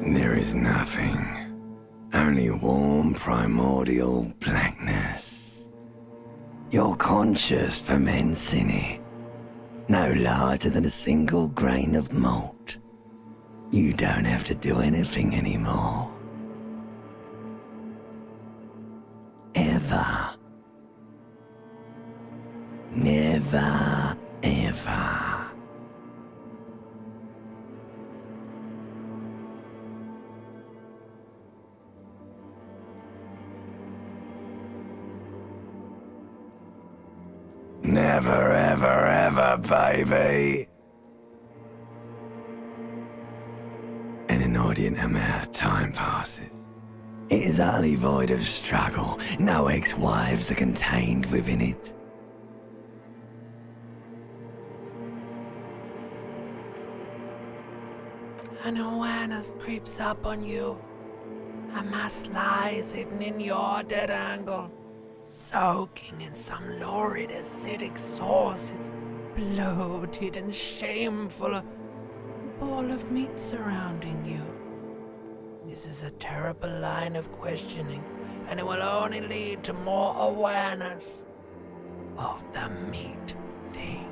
There is nothing. Only warm primordial blackness. You're conscious ferments in it. No larger than a single grain of malt. You don't have to do anything anymore. Ever. Never, ever. Never, ever, ever, baby. An inordinate amount of time passes. It is utterly void of struggle. No ex-wives are contained within it. An awareness creeps up on you. A mass lies hidden in your dead angle, soaking in some lurid acidic sauce. It's bloated and shameful, a ball of meat surrounding you. This is a terrible line of questioning, and it will only lead to more awareness of the meat thing.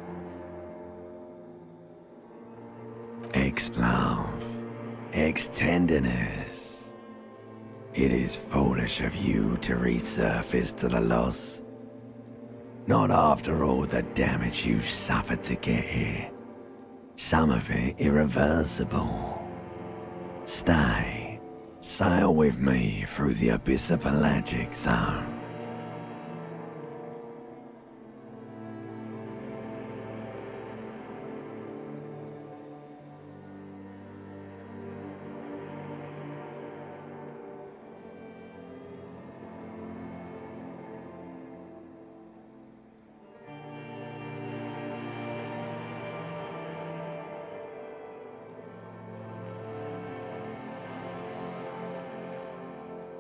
Ex-love, ex-tenderness. It is foolish of you to resurface to the loss. Not after all the damage you've suffered to get here. Some of it irreversible. Stay. Sail with me through the abyssopelagic zone.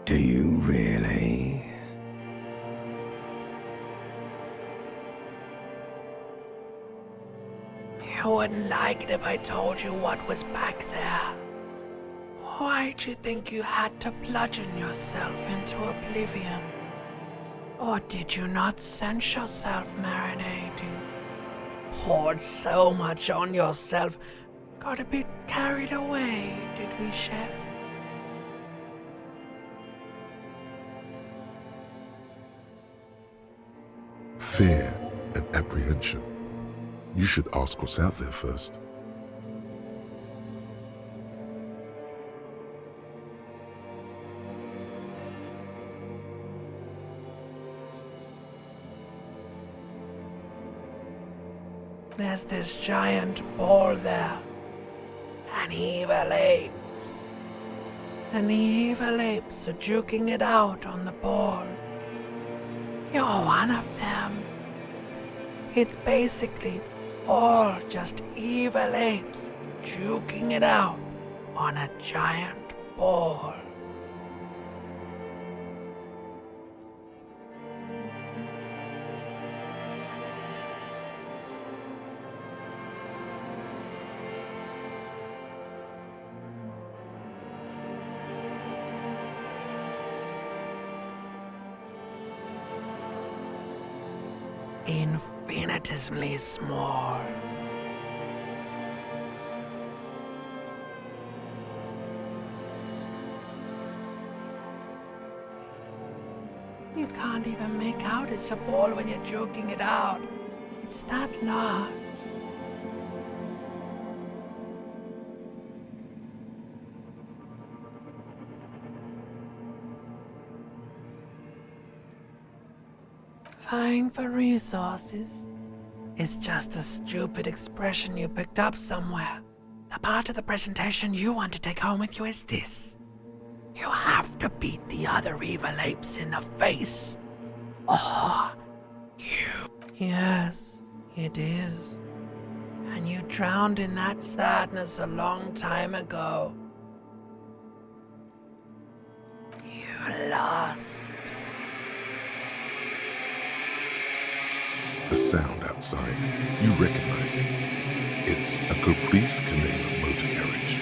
Do you really? You wouldn't like it if I told you what was back there. Why'd you think you had to bludgeon yourself into oblivion? Or did you not sense yourself marinating? Poured so much on yourself, got a bit carried away, did we, Chef? Fear and apprehension. You should ask what's out there first. There's this giant ball there. An evil apes. And the evil apes are juking it out on the ball. You're one of them. It's basically all just evil apes juking it out on a giant ball. Infinitesimally small. You can't even make out it's a ball when you're joking it out. It's that large. Vying for resources is just a stupid expression you picked up somewhere. The part of the presentation you want to take home with you is this. You have to beat the other evil apes in the face. Or you... Yes, it is. And you drowned in that sadness a long time ago. You lost. The sound outside, you recognize it. It's a Caprice Canela motor carriage.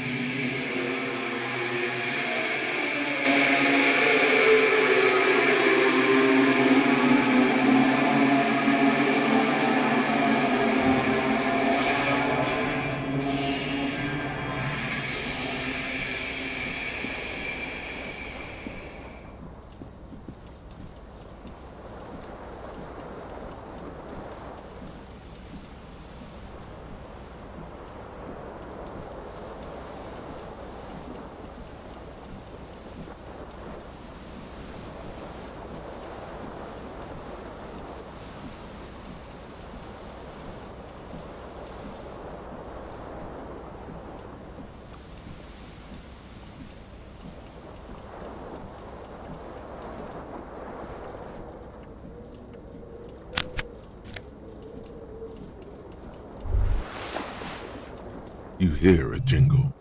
You hear a jingle.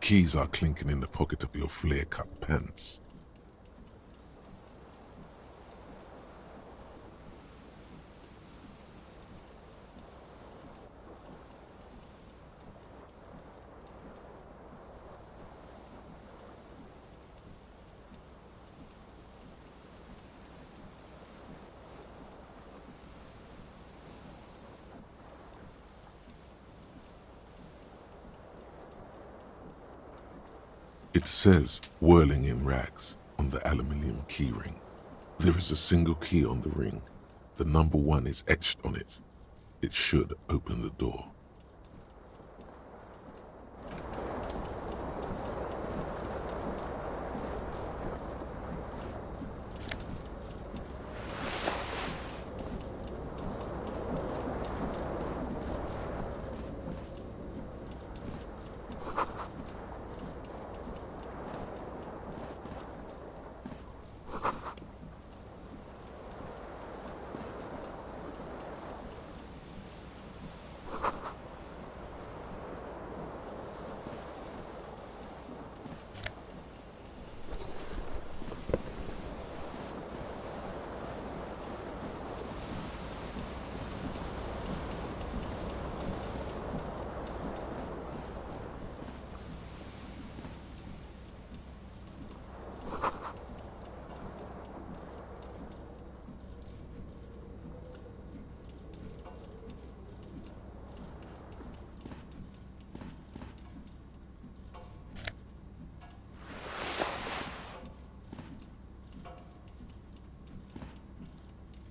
Keys are clinking in the pocket of your flare-cut pants. It says, whirling in rags, on the aluminium keyring. There is a single key on the ring. The number 1 is etched on it. It should open the door.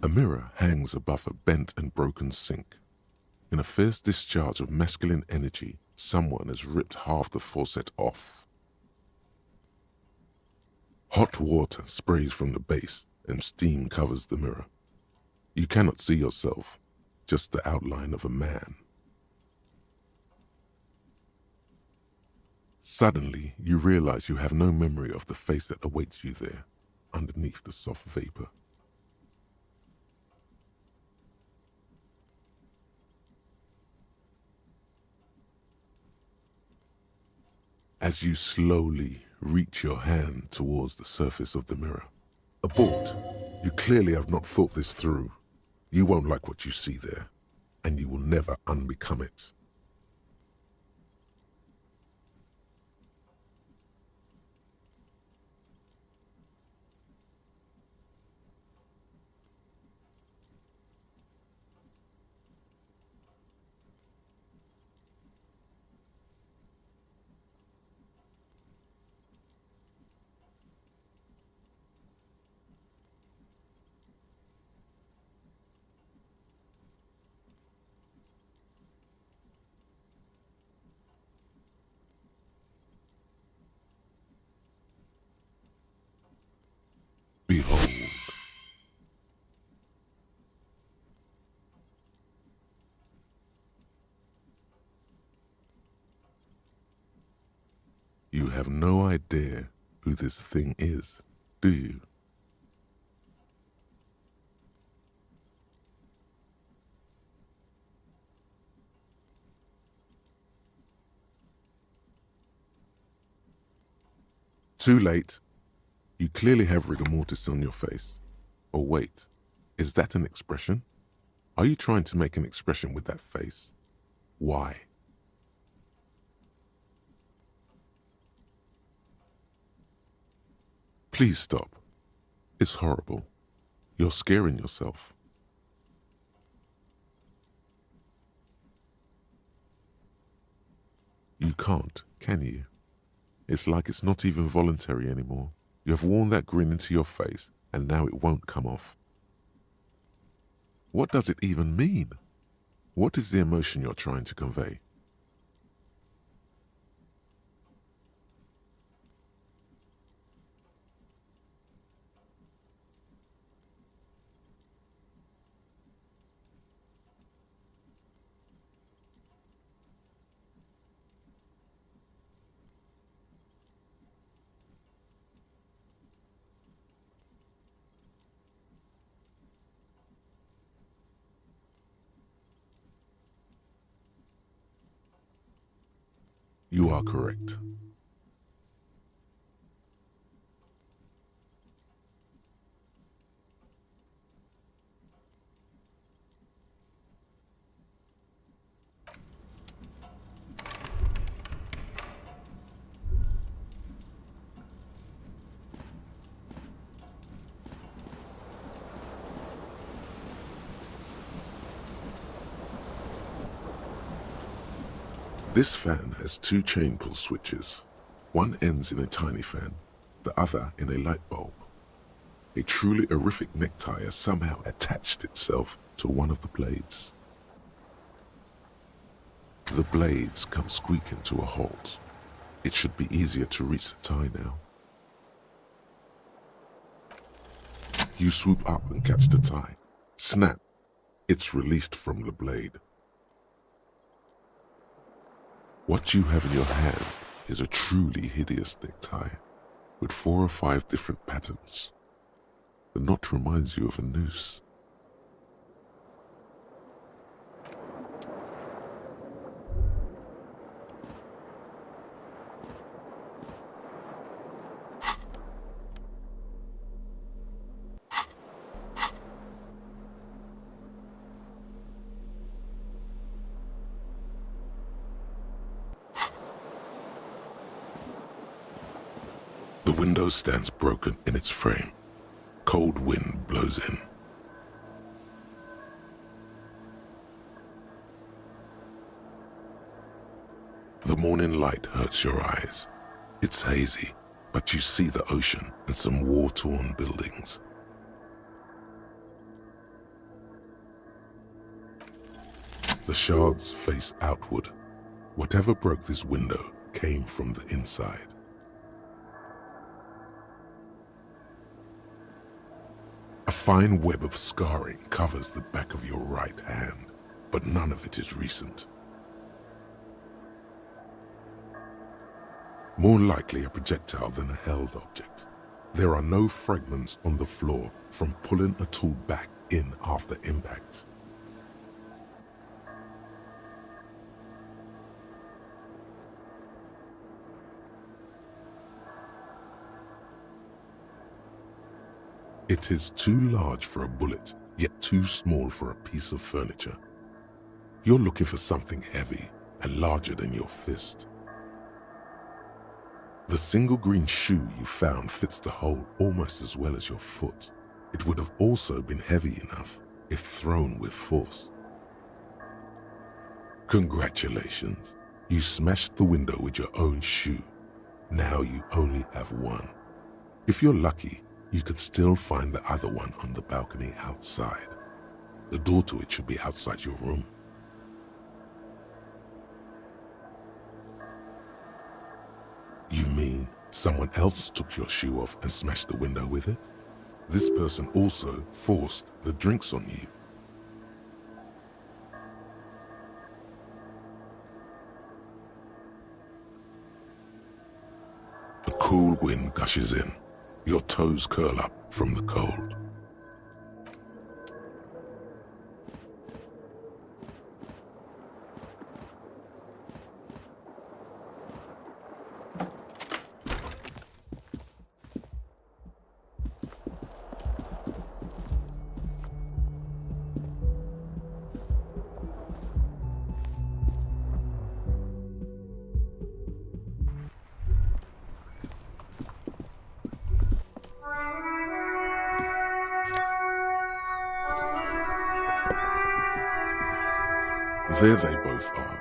A mirror hangs above a bent and broken sink. In a fierce discharge of masculine energy, someone has ripped half the faucet off. Hot water sprays from the base and steam covers the mirror. You cannot see yourself, just the outline of a man. Suddenly, you realize you have no memory of the face that awaits you there, underneath the soft vapor. As you slowly reach your hand towards the surface of the mirror. Abort. You clearly have not thought this through. You won't like what you see there, and you will never unbecome it. Behold. You have no idea who this thing is, do you? Too late. You clearly have rigor mortis on your face. Or wait, is that an expression? Are you trying to make an expression with that face? Why? Please stop. It's horrible. You're scaring yourself. You can't, can you? It's like it's not even voluntary anymore. You have worn that grin into your face, and now it won't come off. What does it even mean? What is the emotion you're trying to convey? You are correct. This fan has two chain pull switches. One ends in a tiny fan, the other in a light bulb. A truly horrific necktie has somehow attached itself to one of the blades. The blades come squeaking to a halt. It should be easier to reach the tie now. You swoop up and catch the tie. Snap! It's released from the blade. What you have in your hand is a truly hideous necktie with 4 or 5 different patterns. The knot reminds you of a noose. The window stands broken in its frame. Cold wind blows in. The morning light hurts your eyes. It's hazy, but you see the ocean and some war-torn buildings. The shards face outward. Whatever broke this window came from the inside. A fine web of scarring covers the back of your right hand, but none of it is recent. More likely a projectile than a held object. There are no fragments on the floor from pulling a tool back in after impact. It is too large for a bullet, yet too small for a piece of furniture. You're looking for something heavy and larger than your fist. The single green shoe you found fits the hole almost as well as your foot. It would have also been heavy enough if thrown with force. Congratulations, you smashed the window with your own shoe. Now you only have one. If you're lucky, you could still find the other one on the balcony outside. The door to it should be outside your room. You mean someone else took your shoe off and smashed the window with it? This person also forced the drinks on you. The cool wind gushes in. Your toes curl up from the cold. There they both are,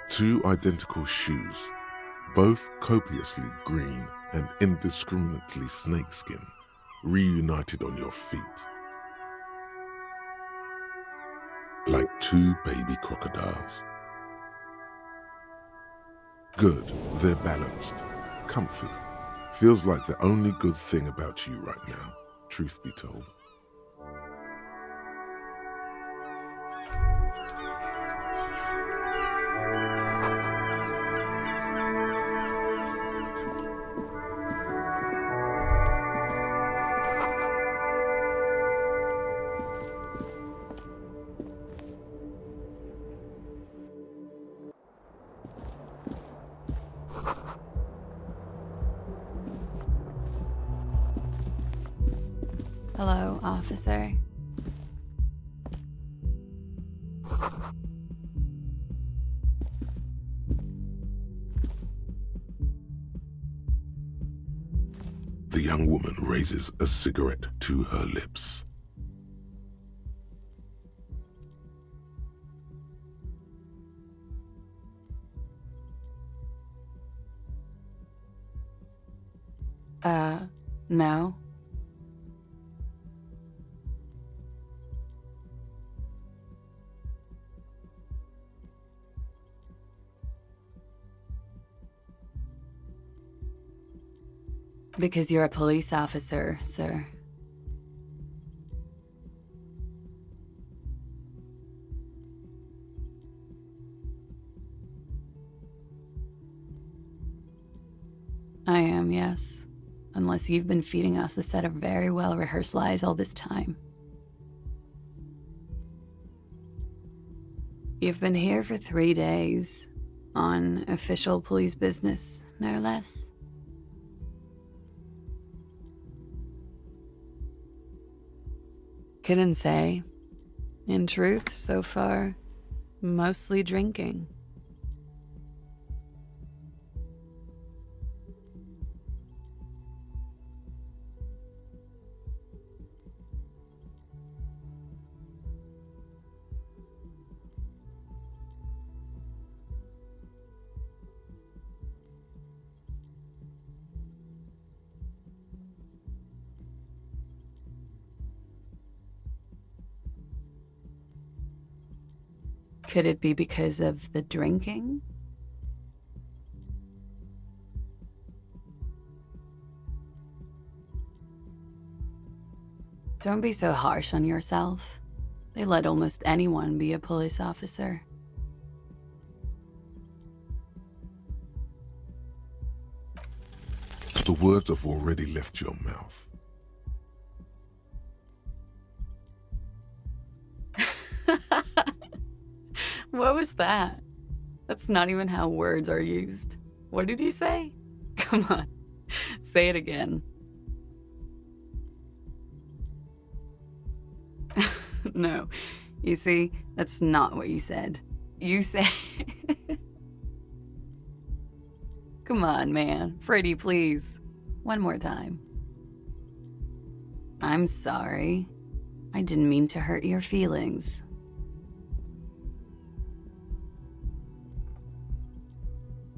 two identical shoes, both copiously green and indiscriminately snakeskin, reunited on your feet. Like two baby crocodiles. Good, they're balanced, comfy. Feels like the only good thing about you right now, truth be told. officer. The young woman raises a cigarette to her lips. No. Because you're a police officer, sir. I am, yes. Unless you've been feeding us a set of very well-rehearsed lies all this time. You've been here for 3 days, on official police business, no less. Couldn't say. In truth, so far, mostly drinking. Could it be because of the drinking? Don't be so harsh on yourself. They let almost anyone be a police officer. The words have already left your mouth. What was that? That's not even how words are used. What did you say? Come on, say it again. No, you see, that's not what you said. You said... Come on, man. Pretty, please. One more time. I'm sorry. I didn't mean to hurt your feelings.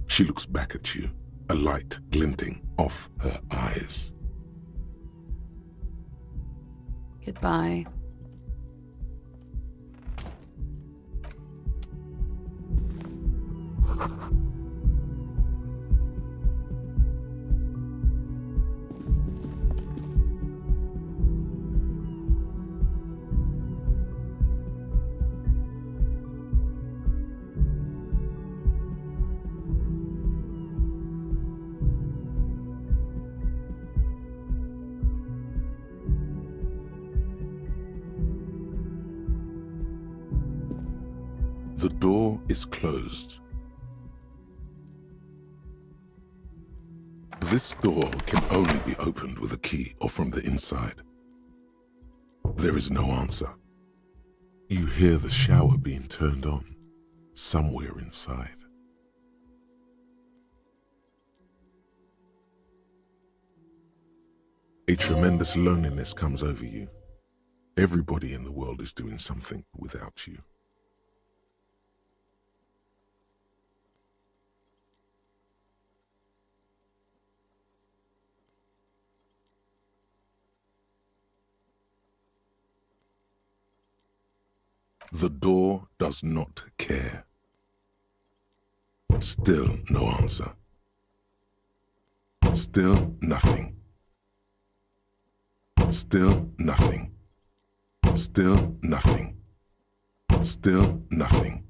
She looks back at you, a light glinting off her eyes. Goodbye. The door is closed. This door can only be opened with a key or from the inside. There is no answer. You hear the shower being turned on somewhere inside. A tremendous loneliness comes over you. Everybody in the world is doing something without you. The door does not care. Still no answer. Still nothing. Still nothing. Still nothing. Still nothing.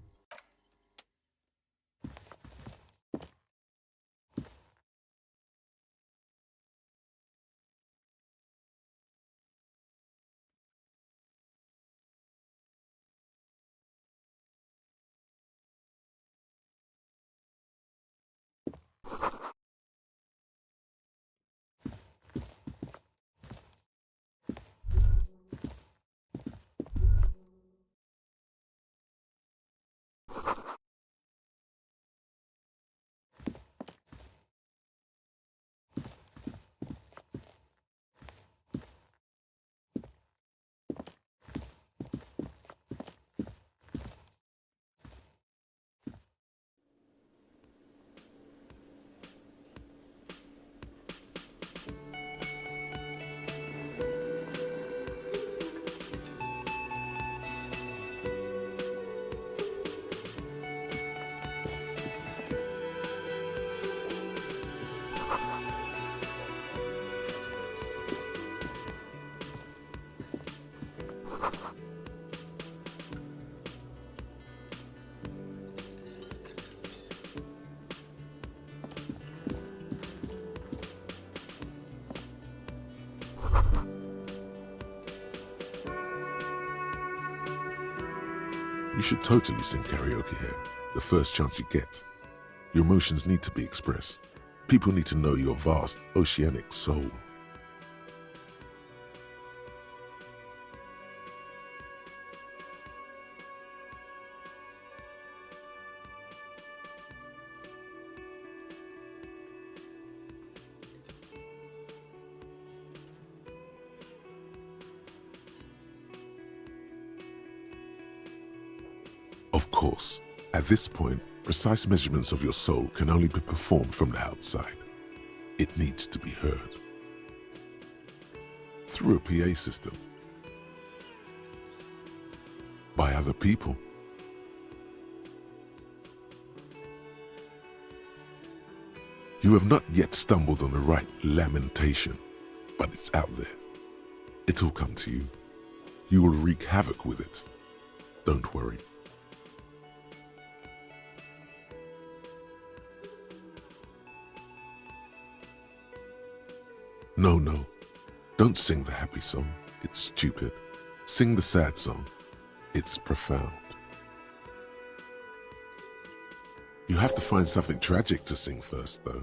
should totally sing karaoke here, the first chance you get. Your emotions need to be expressed. People need to know your vast, oceanic soul. Of course, at this point, precise measurements of your soul can only be performed from the outside. It needs to be heard. Through a PA system. By other people. You have not yet stumbled on the right lamentation, but it's out there. It'll come to you. You will wreak havoc with it. Don't worry. No. Don't sing the happy song. It's stupid. Sing the sad song. It's profound. You have to find something tragic to sing first, though.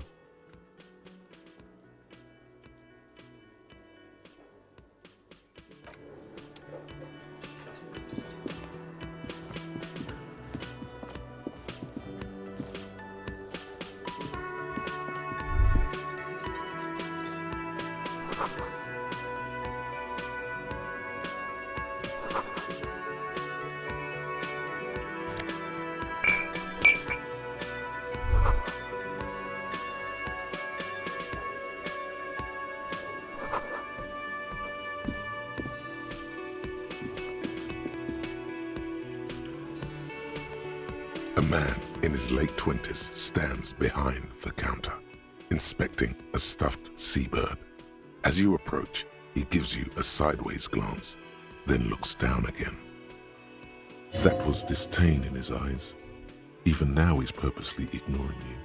A man in his late 20s stands behind the counter, inspecting a stuffed seabird. As you approach, he gives you a sideways glance, then looks down again. That was disdain in his eyes. Even now he's purposely ignoring you.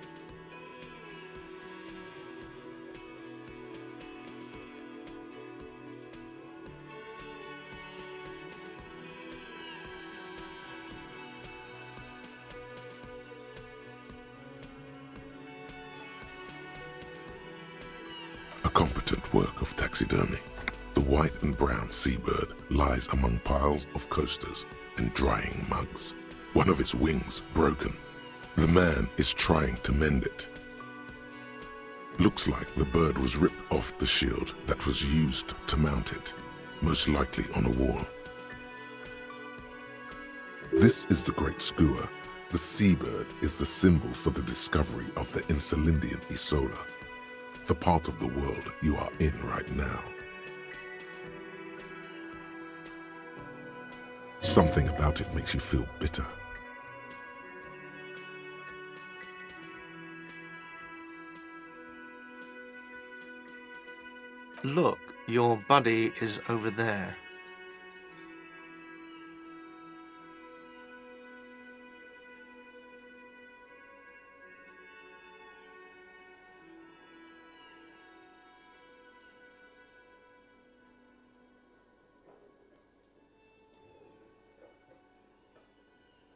A competent work of taxidermy. The white and brown seabird lies among piles of coasters and drying mugs. One of its wings broken. The man is trying to mend it. Looks like the bird was ripped off the shield that was used to mount it, most likely on a wall. This is the Great Skua. The seabird is the symbol for the discovery of the Insulindian Isola, the part of the world you are in right now. Something about it makes you feel bitter. Look, your buddy is over there.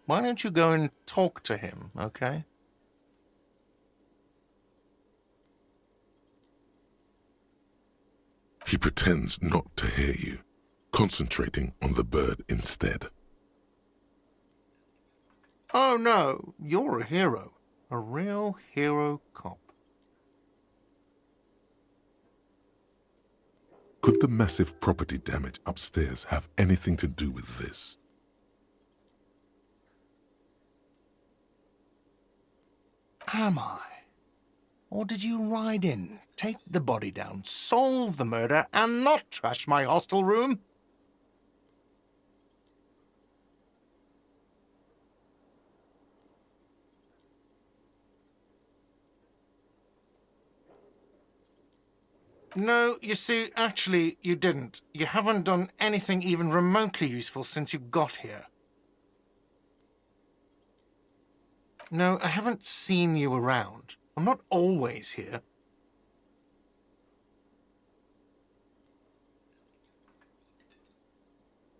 Why don't you go and talk to him, okay? He pretends not to hear you, concentrating on the bird instead. Oh no, you're a hero. A real hero cop. Could the massive property damage upstairs have anything to do with this? Am I? Or did you ride in, take the body down, solve the murder, and not trash my hostel room? No, you see, actually, you didn't. You haven't done anything even remotely useful since you got here. No, I haven't seen you around. I'm not always here.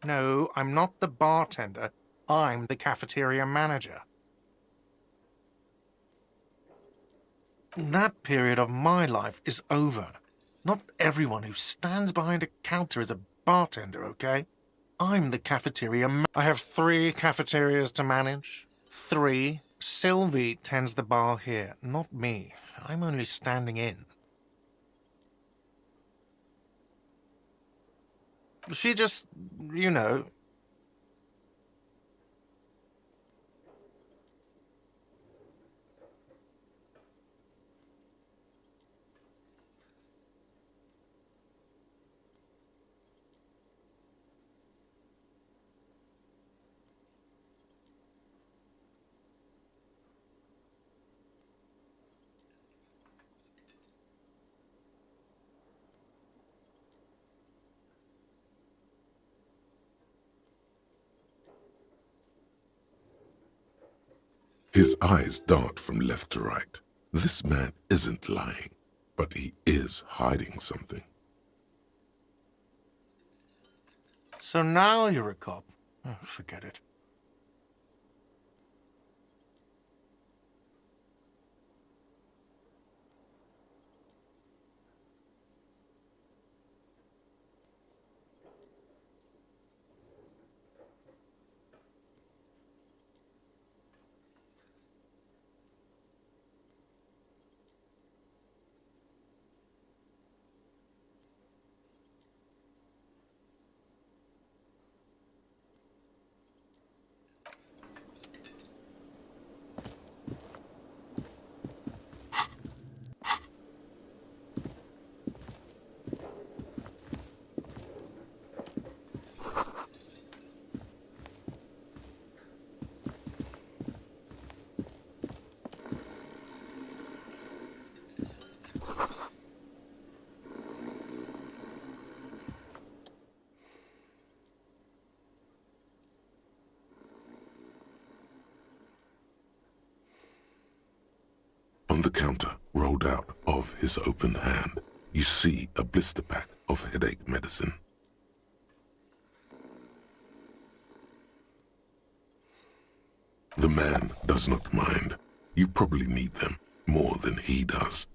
No, I'm not the bartender. I'm the cafeteria manager. That period of my life is over. Not everyone who stands behind a counter is a bartender, okay? I'm the cafeteria I have 3 cafeterias to manage. 3. Sylvie tends the bar here, not me. I'm only standing in. She just, you know... His eyes dart from left to right. This man isn't lying, but he is hiding something. So now you're a cop. Oh, forget it. On the counter, rolled out of his open hand, you see a blister pack of headache medicine. The man does not mind. You probably need them more than he does.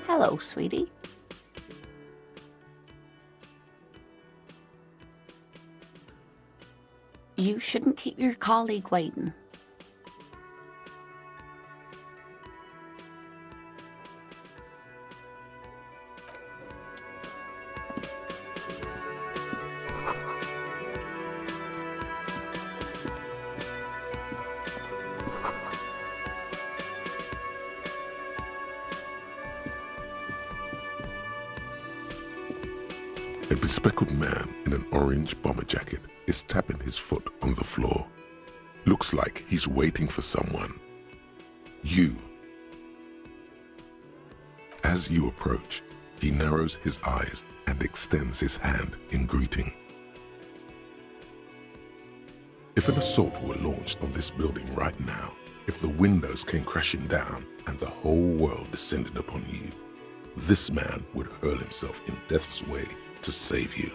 Hello, sweetie. You shouldn't keep your colleague waiting. A bespectacled man in an orange bomber jacket is tapping his foot on the floor. Looks like he's waiting for someone. You. As you approach, he narrows his eyes and extends his hand in greeting. If an assault were launched on this building right now, if the windows came crashing down and the whole world descended upon you, this man would hurl himself in death's way to save you.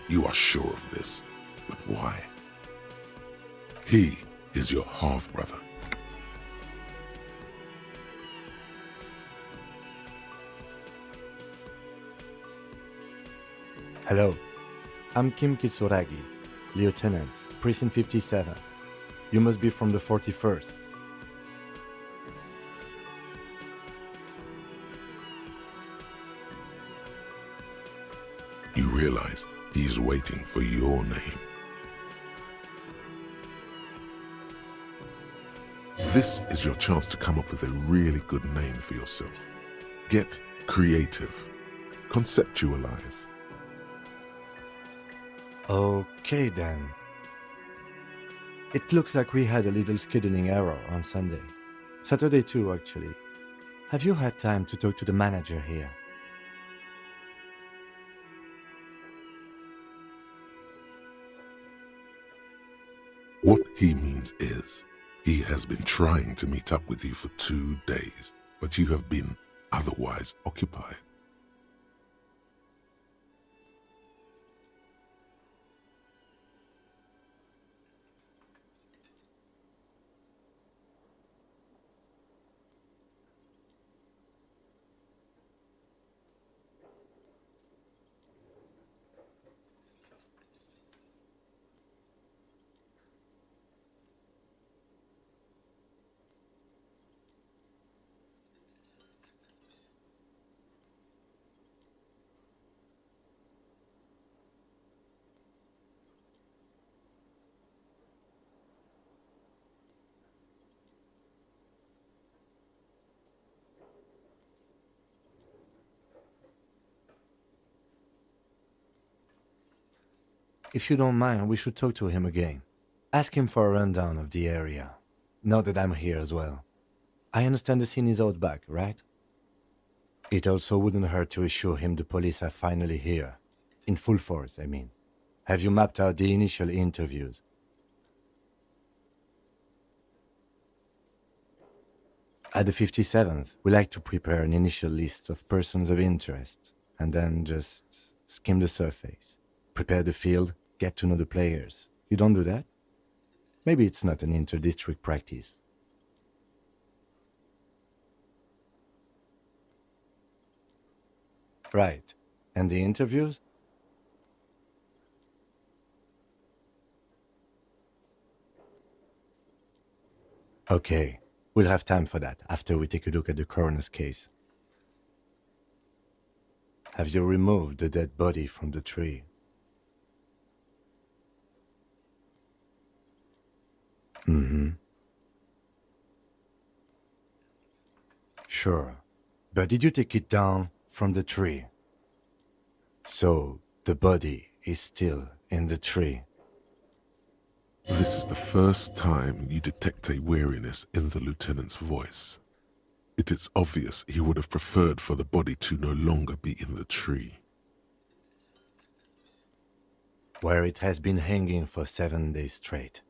You are sure of this, but why? He is your half-brother. Hello, I'm Kim Kitsuragi, Lieutenant, Precinct 57. You must be from the 41st. You realize he's waiting for your name. This is your chance to come up with a really good name for yourself. Get creative. Conceptualize. Okay then. It looks like we had a little scheduling error on Sunday. Saturday too, actually. Have you had time to talk to the manager here? What he means is, he has been trying to meet up with you for 2 days, but you have been otherwise occupied. If you don't mind, we should talk to him again. Ask him for a rundown of the area. Now that I'm here as well. I understand the scene is out back, right? It also wouldn't hurt to assure him the police are finally here. In full force, I mean. Have you mapped out the initial interviews? At the 57th, we like to prepare an initial list of persons of interest, and then just skim the surface. Prepare the field, get to know the players. You don't do that? Maybe it's not an inter-district practice. Right. And the interviews? Okay. We'll have time for that after we take a look at the coroner's case. Have you removed the dead body from the tree? Sure. But did you take it down from the tree? So, the body is still in the tree. This is the first time you detect a weariness in the lieutenant's voice. It is obvious he would have preferred for the body to no longer be in the tree. Where it has been hanging for 7 days straight.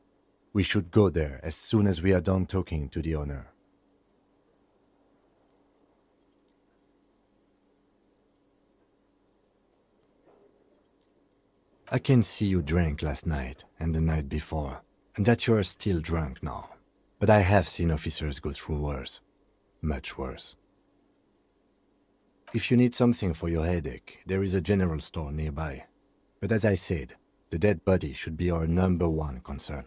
We should go there as soon as we are done talking to the owner. I can see you drank last night and the night before, and that you are still drunk now. But I have seen officers go through worse. Much worse. If you need something for your headache, there is a general store nearby. But as I said, the dead body should be our #1 concern.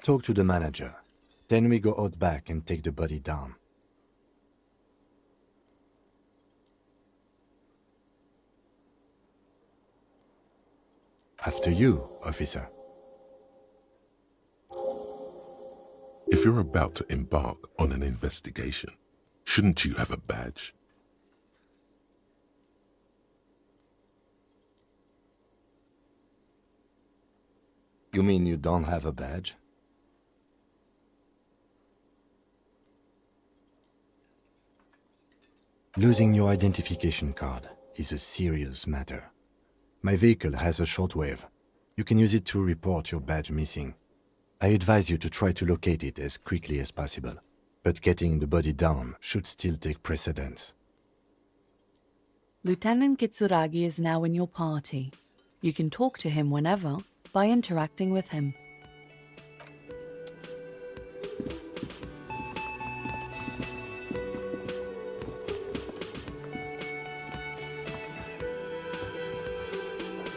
Talk to the manager. Then we go out back and take the body down. to you, officer. If you're about to embark on an investigation, shouldn't you have a badge? You mean you don't have a badge? Losing your identification card is a serious matter. My vehicle has a shortwave. You can use it to report your badge missing. I advise you to try to locate it as quickly as possible, but getting the body down should still take precedence. Lieutenant Kitsuragi is now in your party. You can talk to him whenever by interacting with him.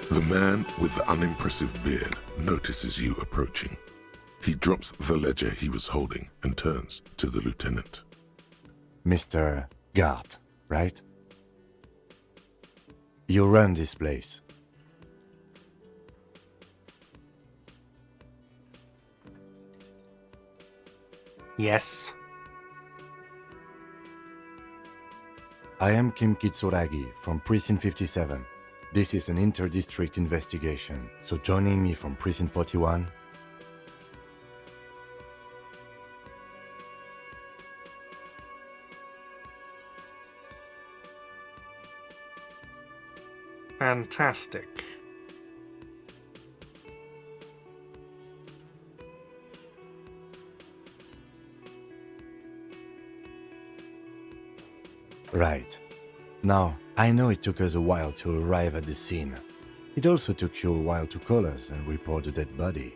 The man with the unimpressive beard notices you approaching. He drops the ledger he was holding and turns to the lieutenant. Mr. Gart, right? You run this place. Yes. I am Kim Kitsuragi from Precinct 57. This is an inter-district investigation, so joining me from Precinct 41... Fantastic. Right. Now, I know it took us a while to arrive at the scene. It also took you a while to call us and report the dead body.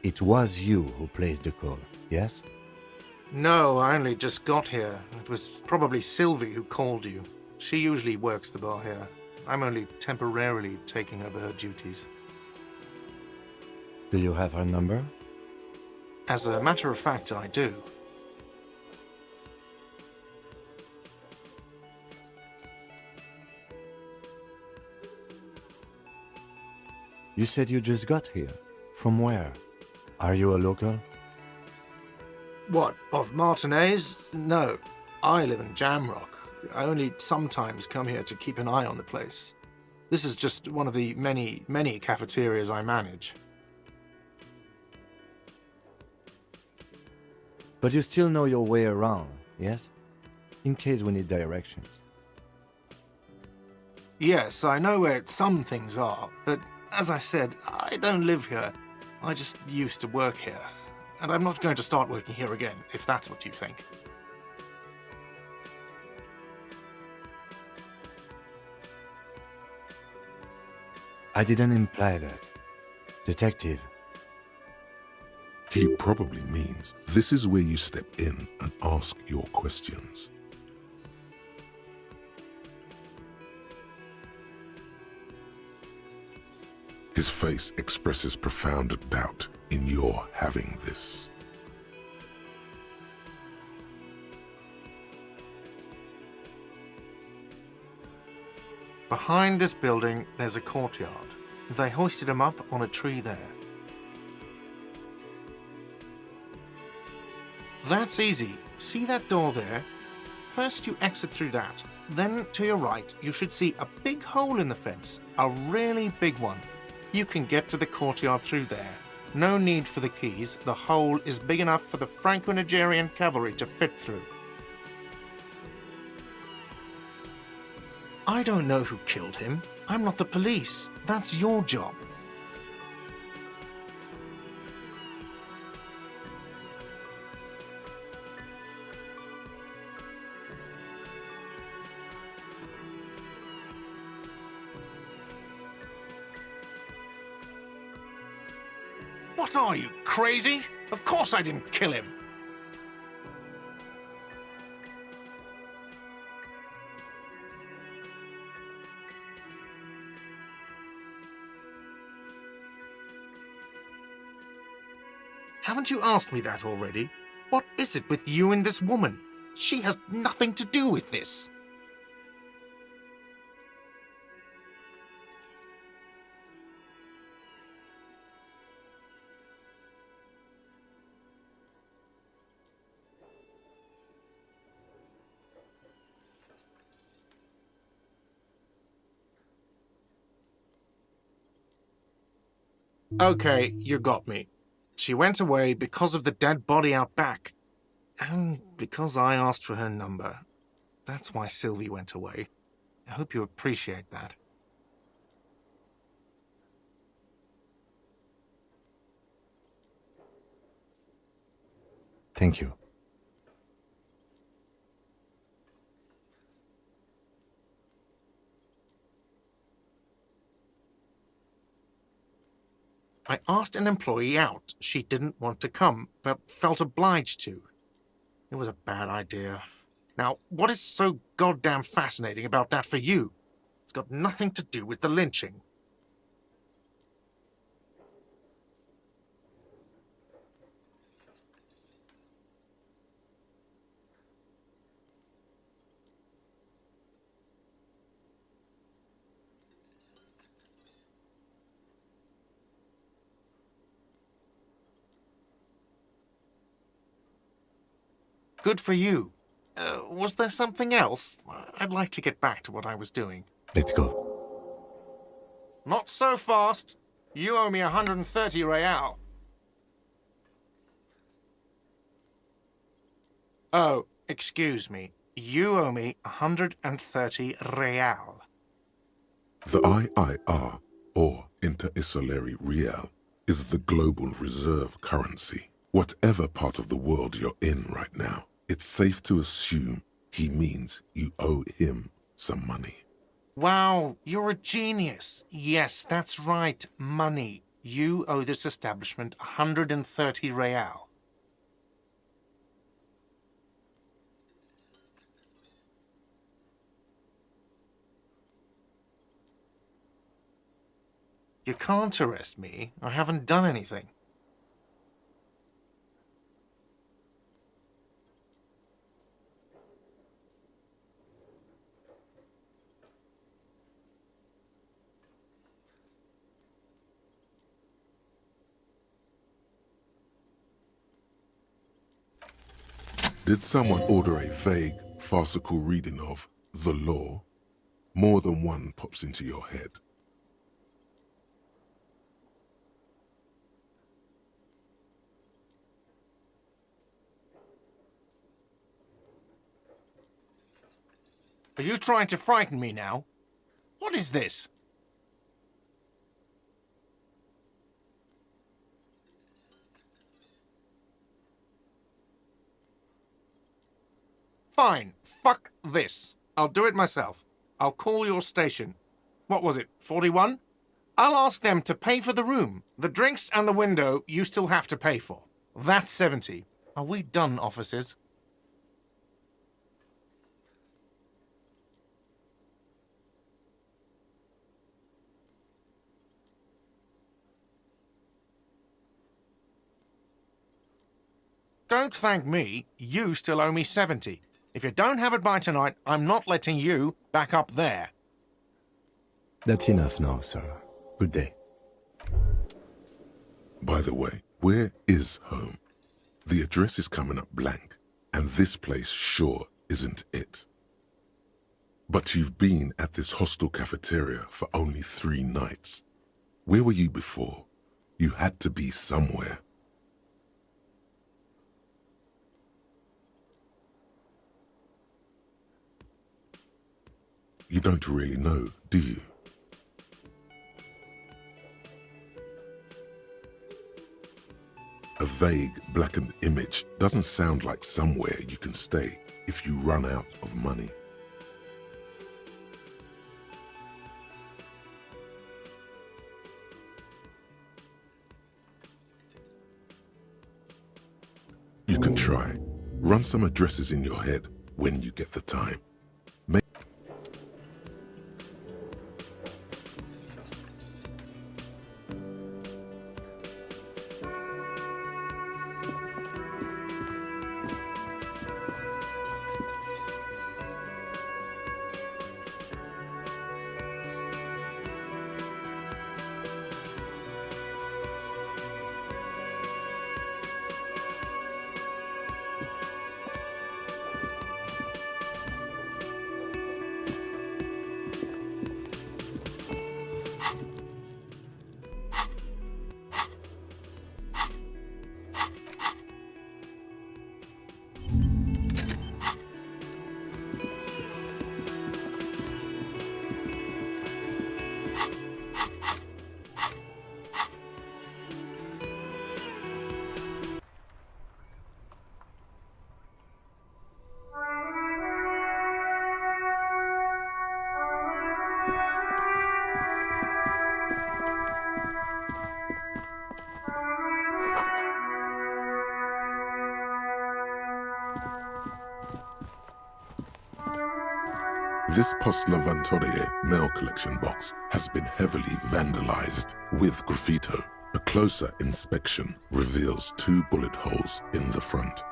It was you who placed the call, yes? No, I only just got here. It was probably Sylvie who called you. She usually works the bar here. I'm only temporarily taking over her duties. Do you have her number? As a matter of fact, I do. You said you just got here. From where? Are you a local? What, of Martinez? No, I live in Jamrock. I only sometimes come here to keep an eye on the place. This is just one of the many, many cafeterias I manage. But you still know your way around, yes? In case we need directions. Yes, I know where some things are, but as I said, I don't live here. I just used to work here. And I'm not going to start working here again, if that's what you think. I didn't imply that. Detective. He probably means this is where you step in and ask your questions. His face expresses profound doubt in your having this. Behind this building, there's a courtyard. They hoisted him up on a tree there. That's easy. See that door there? First you exit through that. Then to your right, you should see a big hole in the fence. A really big one. You can get to the courtyard through there. No need for the keys. The hole is big enough for the Franco-Nigerian cavalry to fit through. I don't know who killed him. I'm not the police. That's your job. What are you, crazy? Of course I didn't kill him. Haven't you asked me that already? What is it with you and this woman? She has nothing to do with this. Okay, you got me. She went away because of the dead body out back. And because I asked for her number. That's why Sylvie went away. I hope you appreciate that. Thank you. I asked an employee out. She didn't want to come, but felt obliged to. It was a bad idea. Now, what is so goddamn fascinating about that for you? It's got nothing to do with the lynching. Good for you. Was there something else? I'd like to get back to what I was doing. Let's go. Not so fast. You owe me 130 real. Oh, excuse me. You owe me 130 real. The IIR, or Inter-Isolary Real, is the global reserve currency. Whatever part of the world you're in right now, it's safe to assume he means you owe him some money. Wow, you're a genius. Yes, that's right, money. You owe this establishment 130 real. You can't arrest me. I haven't done anything. Did someone order a vague, farcical reading of the law? More than one pops into your head. Are you trying to frighten me now? What is this? Fine. Fuck this. I'll do it myself. I'll call your station. What was it, 41? I'll ask them to pay for the room. The drinks and the window you still have to pay for. That's 70. Are we done, officers? Don't thank me. You still owe me 70. If you don't have it by tonight, I'm not letting you back up there. That's enough now, sir. Good day. By the way, where is home? The address is coming up blank, and this place sure isn't it. But you've been at this hostel cafeteria for only 3 nights. Where were you before? You had to be somewhere. You don't really know, do you? A vague, blackened image doesn't sound like somewhere you can stay if you run out of money. You can try. Run some addresses in your head when you get the time. This Postlevantorie mail collection box has been heavily vandalized with graffito. A closer inspection reveals 2 bullet holes in the front.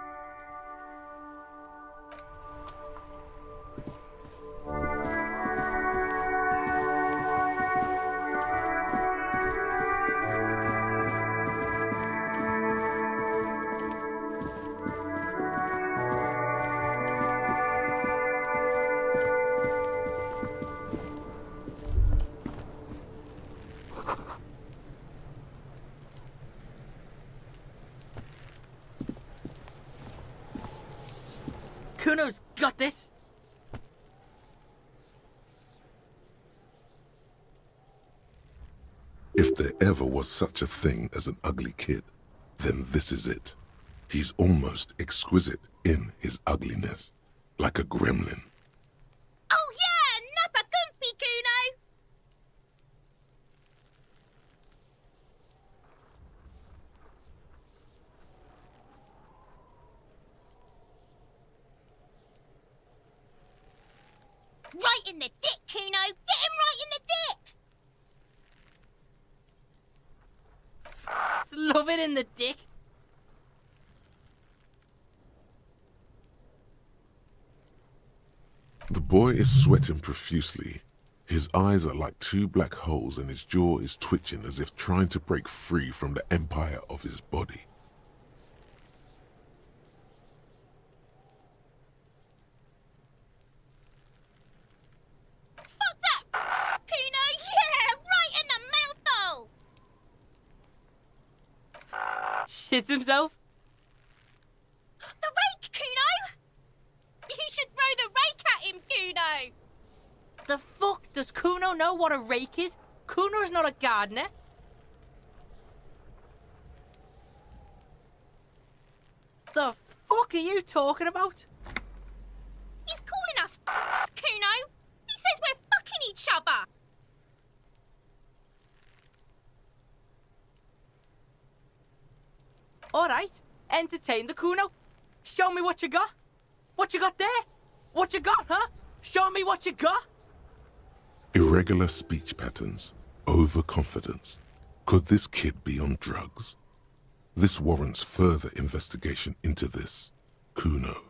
Kuno's got this. If there ever was such a thing as an ugly kid, then this is it. He's almost exquisite in his ugliness, like a gremlin. Oh yeah, nappa comfy, Kuno! Right in the dick, Kuno! Get him right in the dick! It's love it in the dick. The boy is sweating profusely. His eyes are like 2 black holes and his jaw is twitching as if trying to break free from the empire of his body. Fuck that! Kuno, yeah! Right in the mouthhole! Shits himself. The rake, Kuno! You should throw the rake at him, Kuno! The fuck? Does Kuno know what a rake is? Kuno's not a gardener. The fuck are you talking about? He's calling us Kuno! He says we're fucking each other! Alright, entertain the Kuno. Show me what you got. What you got there? What you got, huh? Show me what you got. Irregular speech patterns, overconfidence. Could this kid be on drugs? This warrants further investigation into this Kuno.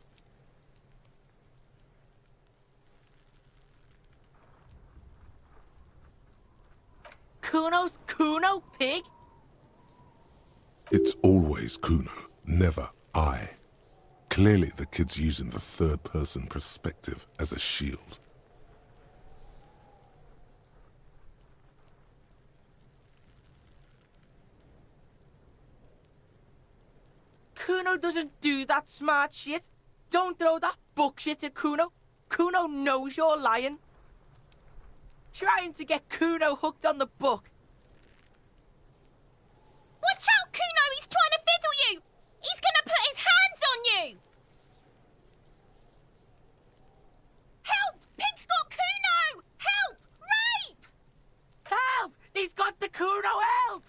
Kuno's Kuno, pig? It's always Kuno, never I. Clearly the kid's using the third-person perspective as a shield. Kuno doesn't do that smart shit. Don't throw that bullshit at Kuno. Kuno knows you're lying. Trying to get Kuno hooked on the book. Watch out, Kuno! He's trying to fiddle you! He's gonna put his hands on you! Help! Pig's got Kuno! Help! Rape! Help! He's got the Kuno, help!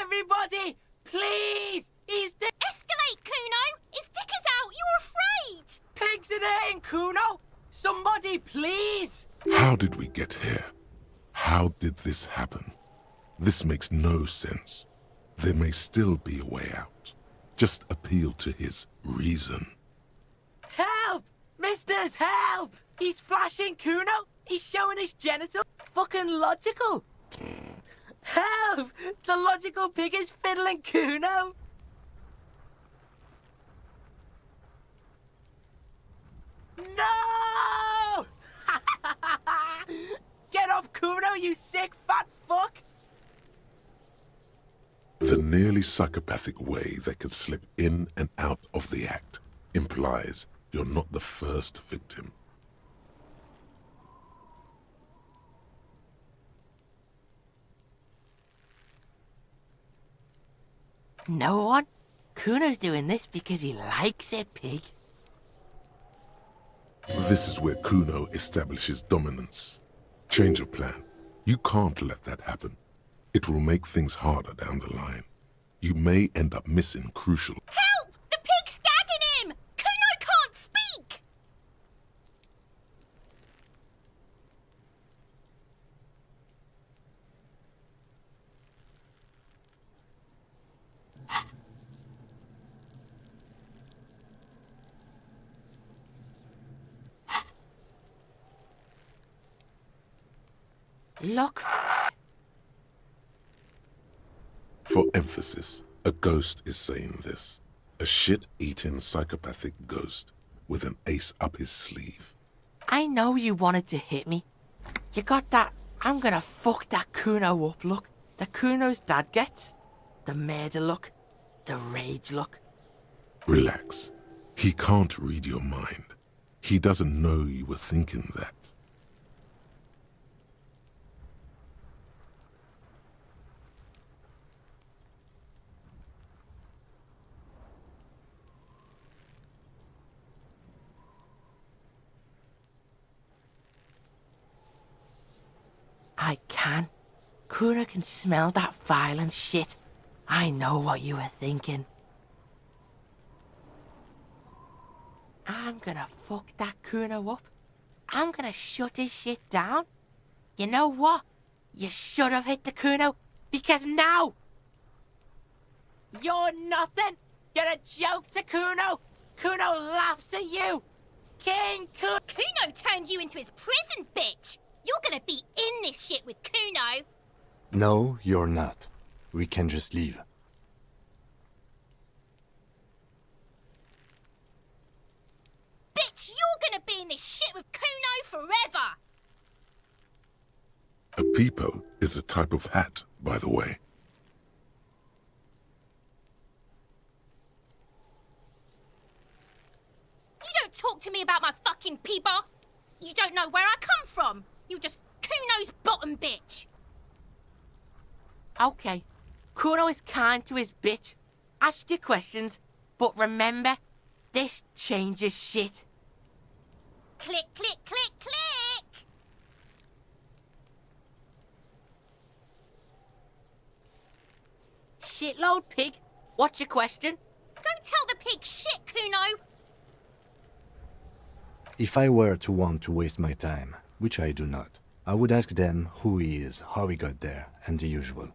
Everybody, please! He's the Escalate, Kuno! His dick is out! You're afraid! pigs in here, Kuno! Somebody, please! How did we get here? How did this happen? This makes no sense. There may still be a way out. Just appeal to his reason. Help! Misters, help! He's flashing Kuno! He's showing his genitals! Fucking logical! Help! The logical pig is fiddling Kuno! No! Get off Kuno, you sick fat fuck! The nearly psychopathic way they could slip in and out of the act implies you're not the first victim. No one? Kuno's doing this because he likes it, pig. This is where Kuno establishes dominance. Change of plan. You can't let that happen. It will make things harder down the line. You may end up missing crucial. Help! The pig's gagging him! Kuno can't speak! Look. For emphasis, a ghost is saying this. A shit-eating psychopathic ghost with an ace up his sleeve. I know you wanted to hit me. You got that I'm gonna fuck that Kuno up look that Kuno's dad gets. The murder look. The rage look. Relax. He can't read your mind. He doesn't know you were thinking that. I can. Kuno can smell that violent shit. I know what you were thinking. I'm gonna fuck that Kuno up. I'm gonna shut his shit down. You know what? You should have hit the Kuno, because now you're nothing. You're a joke to Kuno. Kuno laughs at you. King Kuno. Kuno turned you into his prison, bitch. You're gonna be in this shit with Kuno. No, you're not. We can just leave. Bitch, you're gonna be in this shit with Kuno forever. A peepo is a type of hat, by the way. You don't talk to me about my fucking peeper. You don't know where I come from. You just Kuno's bottom bitch. Okay, Kuno is kind to his bitch. Ask your questions, but remember, this changes shit. Click, click, click, click. Shitload pig, what's your question? Don't tell the pig shit, Kuno. If I were to want to waste my time, which I do not, I would ask them who he is, how he got there, and the usual.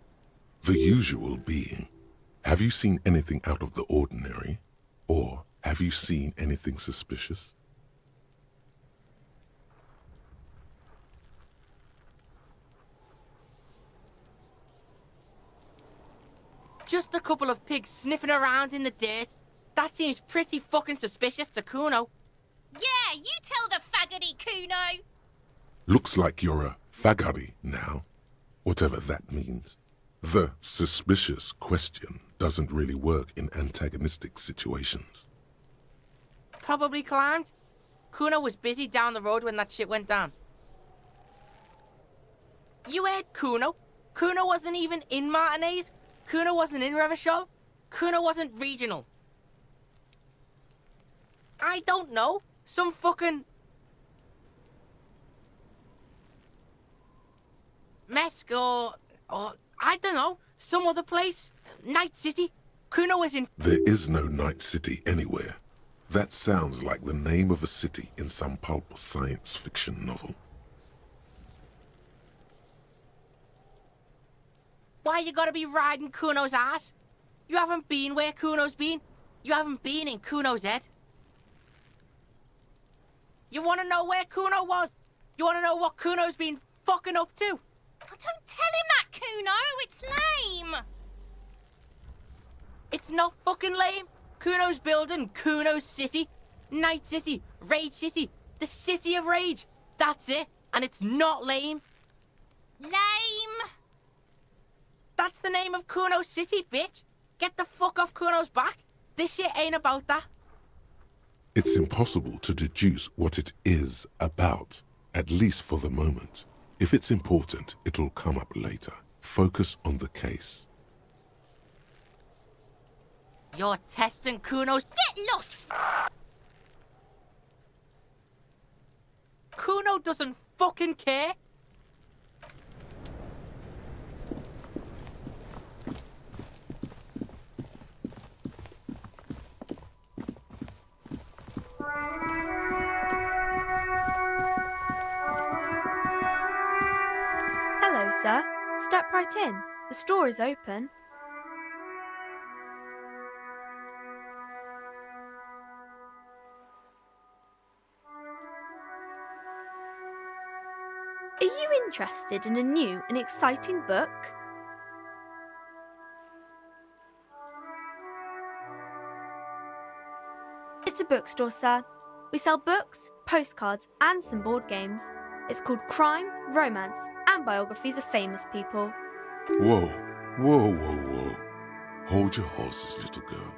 The usual being, have you seen anything out of the ordinary? Or have you seen anything suspicious? Just a couple of pigs sniffing around in the dirt. That seems pretty fucking suspicious to Kuno. Yeah, you tell the faggoty, Kuno. Looks like you're a fagari now, whatever that means. The suspicious question doesn't really work in antagonistic situations. Probably climbed. Kuno was busy down the road when that shit went down. You heard Kuno. Kuno wasn't even in Martinez. Kuno wasn't in Revachol. Kuno wasn't regional. I don't know. Some fucking Mesk or I don't know, some other place. Night City. Kuno was in. There is no Night City anywhere. That sounds like the name of a city in some pulp science fiction novel. Why you gotta be riding Kuno's ass? You haven't been where Kuno's been. You haven't been in Kuno's head. You wanna know where Kuno was? You wanna know what Kuno's been fucking up to? Oh, don't tell him that, Kuno. It's lame. It's not fucking lame. Kuno's building Kuno's City. Night City. Rage City. The City of Rage. That's it. And it's not lame. Lame. That's the name of Kuno's City, bitch. Get the fuck off Kuno's back. This shit ain't about that. It's impossible to deduce what it is about, at least for the moment. If it's important, it'll come up later. Focus on the case. You're testing Kuno's. Get lost. Kuno doesn't fucking care. Hello, sir. Step right in. The store is open. Are you interested in a new and exciting book? It's a bookstore, sir. We sell books, postcards, and some board games. It's called Crime, Romance, and Biographies of Famous People. Whoa, whoa, whoa, whoa. Hold your horses, little girl.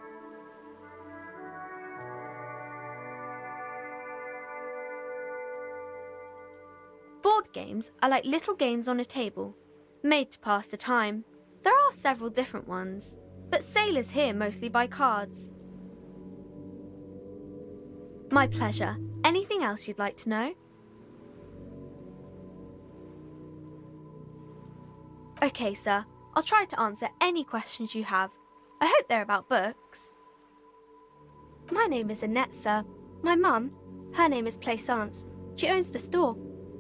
Board games are like little games on a table, made to pass the time. There are several different ones, but sailors here mostly buy cards. My pleasure. Anything else you'd like to know? Okay, sir. I'll try to answer any questions you have. I hope they're about books. My name is Annette, sir. My mum, her name is Plaisance. She owns the store.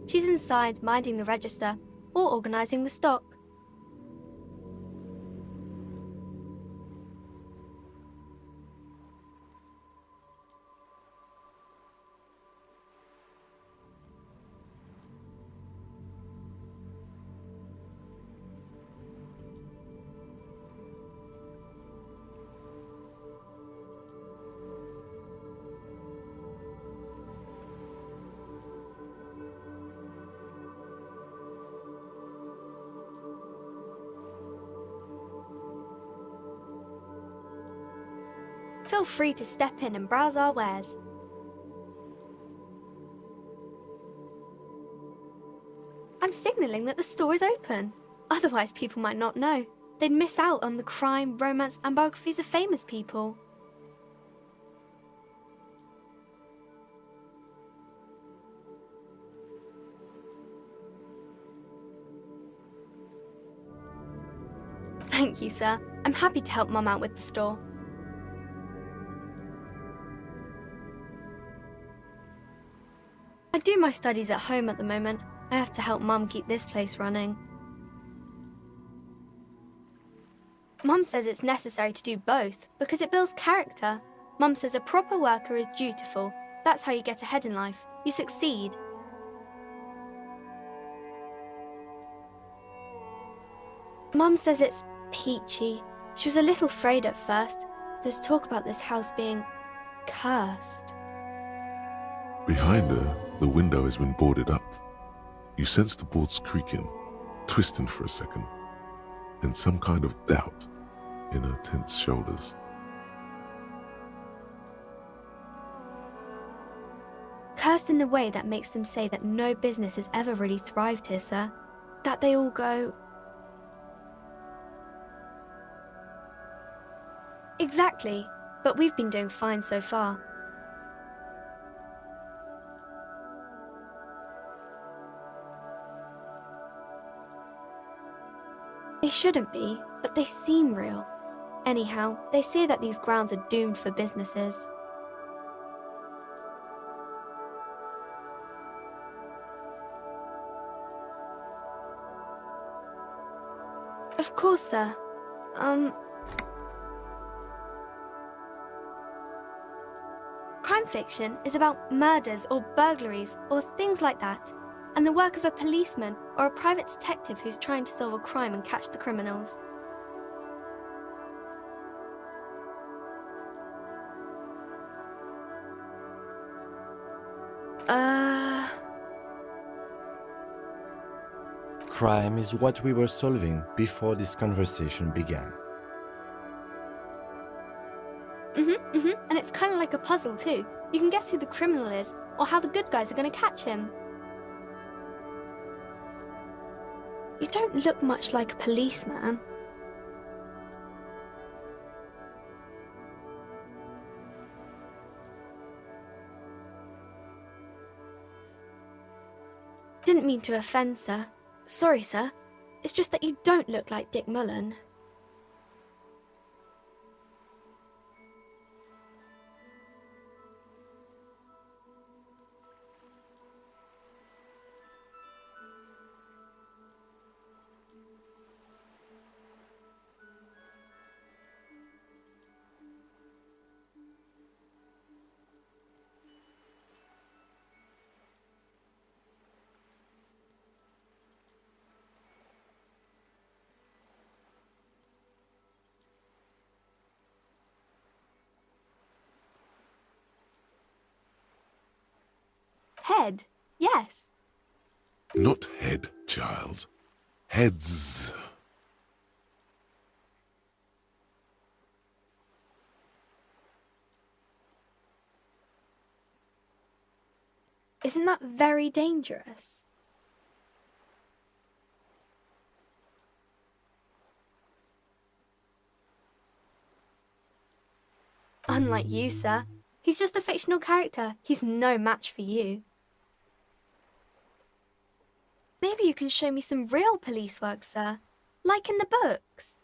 She's inside minding the register or organising the stock. Feel free to step in and browse our wares. I'm signalling that the store is open. Otherwise, people might not know. They'd miss out on the crime, romance, and biographies of famous people. Thank you, sir. I'm happy to help Mum out with the store. I do my studies at home at the moment. I have to help Mum keep this place running. Mum says it's necessary to do both because it builds character. Mum says a proper worker is dutiful. That's how you get ahead in life. You succeed. Mum says it's peachy. She was a little afraid at first. There's talk about this house being cursed. Behind her, the window has been boarded up. You sense the boards creaking, twisting for a second, and some kind of doubt in her tense shoulders. Cursed in the way that makes them say that no business has ever really thrived here, sir. That they all go... Exactly, but we've been doing fine so far. They shouldn't be, but they seem real. Anyhow, they say that these grounds are doomed for businesses. Of course, sir. Crime fiction is about murders or burglaries or things like that, and the work of a policeman or a private detective who's trying to solve a crime and catch the criminals. Crime is what we were solving before this conversation began. And it's kind of like a puzzle too. You can guess who the criminal is or how the good guys are going to catch him. You don't look much like a policeman. Didn't mean to offend, sir. Sorry, sir. It's just that you don't look like Dick Mullen. Head, yes. Not head, child. Heads. Isn't that very dangerous? Unlike you, sir. He's just a fictional character. He's no match for you. Maybe you can show me some real police work, sir. Like in the books.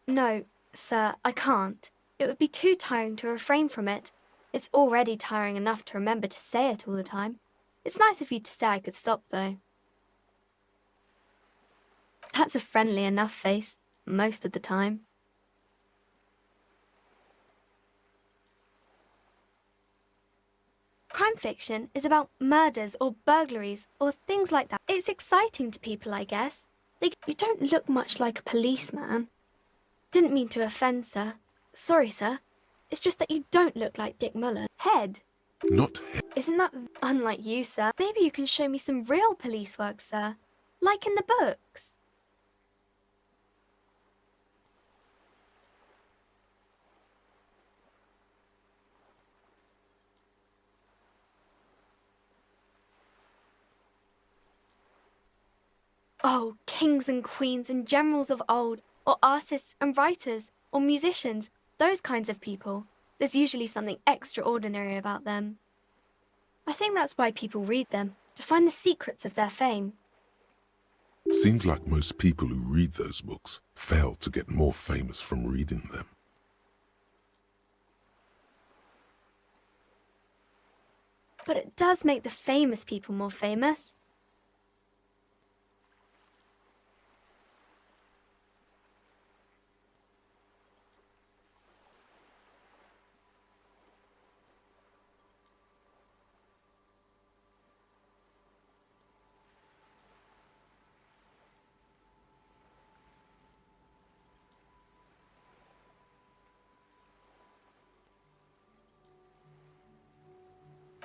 No, sir, I can't. It would be too tiring to refrain from it. It's already tiring enough to remember to say it all the time. It's nice of you to say I could stop, though. That's a friendly enough face, most of the time. Crime fiction is about murders or burglaries or things like that. It's exciting to people, I guess. You don't look much like a policeman. Didn't mean to offend, sir. Sorry, sir. It's just that you don't look like Dick Muller. Head. Not head. Isn't that unlike you, sir? Maybe you can show me some real police work, sir. Like in the books. Oh, kings and queens and generals of old, or artists and writers, or musicians, those kinds of people. There's usually something extraordinary about them. I think that's why people read them, to find the secrets of their fame. Seems like most people who read those books fail to get more famous from reading them. But it does make the famous people more famous.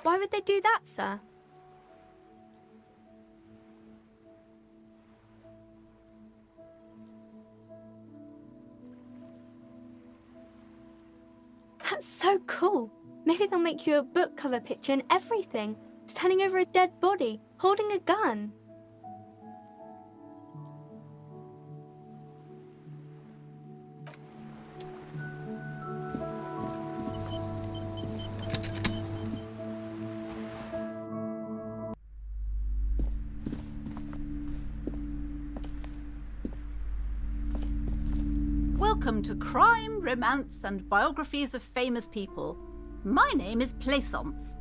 Why would they do that, sir? That's so cool. Maybe they'll make you a book cover picture and everything. Standing over a dead body, holding a gun. Welcome to Crime, Romance and Biographies of Famous People. My name is Plaisance.